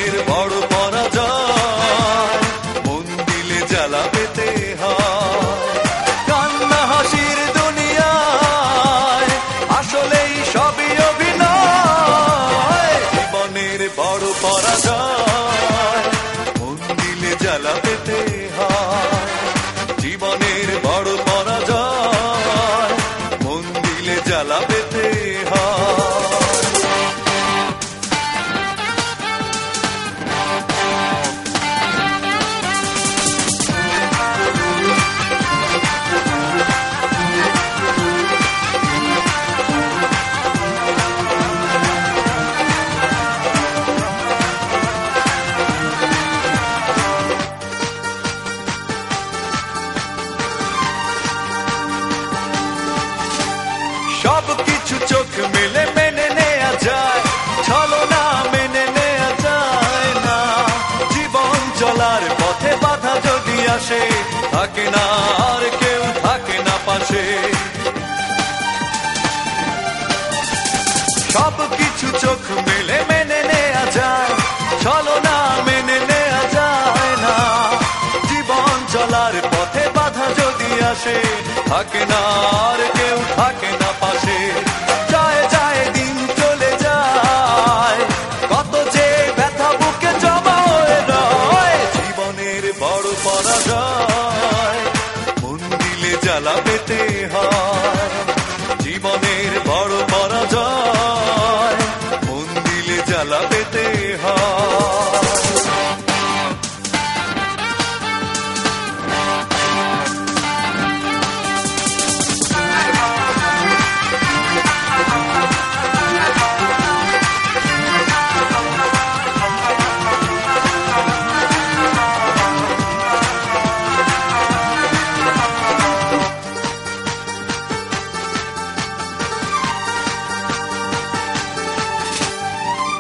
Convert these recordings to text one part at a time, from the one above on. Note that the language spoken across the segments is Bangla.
জীবনের বড় পরাজয়, মন দিলে জ্বালা পেতে হয়। কান্না হাসির দুনিয়ায় আসলেই সবই অভিনয়, জীবনের বড় পরাজয়, মন দিলে জ্বালা পেতে হয়। জীবনের বড় পরাজয়, মন দিলে জ্বালা পেতে হয়। সবকিছু চোখ মেলে মেনে নেয়া যায়, ছলনা মেনে নেয়া যায় না। জীবন চলার পথে বাধা যদি আসে, থাকে না আর কেউ থাকে না পাশে। সবকিছু চোখ মেলে মেনে নেয়া যায়, ছলনা মেনে নেয়া যায় না। জীবন চলার পথে বাধা যদি আসে, থাকে না আর কেউ থাকে না পাশে। যায় যায় দিন চলে যায়, কত যে ব্যথা বুকে জমা হয়ে রয়। জীবনের বড় পরাজয়, মন দিলে জ্বালা পেতে হয়। জীবনের বড় পরাজয়, মন দিলে জ্বালা পেতে হয়।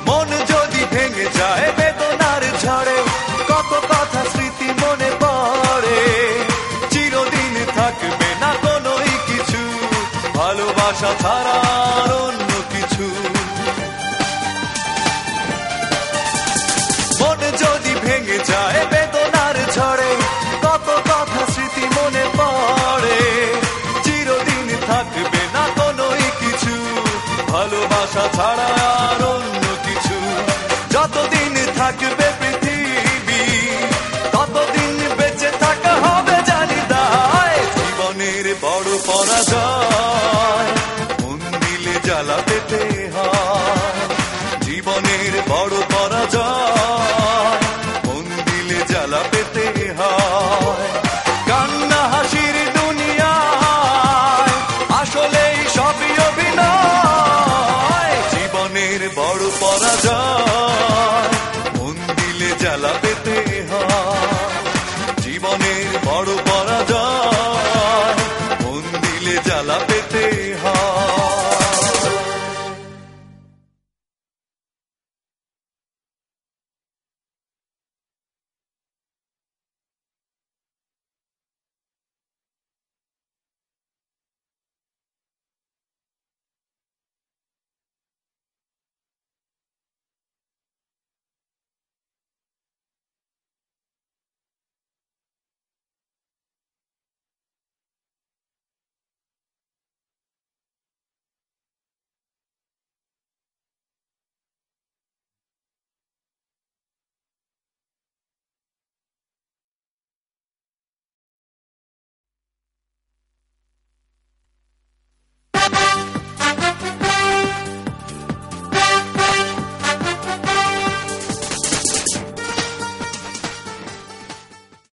মন যদি ভেঙে যায় বেদনার ঝড়ে, কত কথা স্মৃতি মনে পড়ে। চিরদিন থাকবে না কোনোই কিছু, ভালোবাসা ছাড়া আর অন্য কিছু। মন যদি ভেঙে যায় বেদনার ঝড়ে, কত কথা স্মৃতি মনে পড়ে। চিরদিন থাকবে না কোনোই কিছু, ভালোবাসা ছাড়া আর অন্য কিছু। যতদিন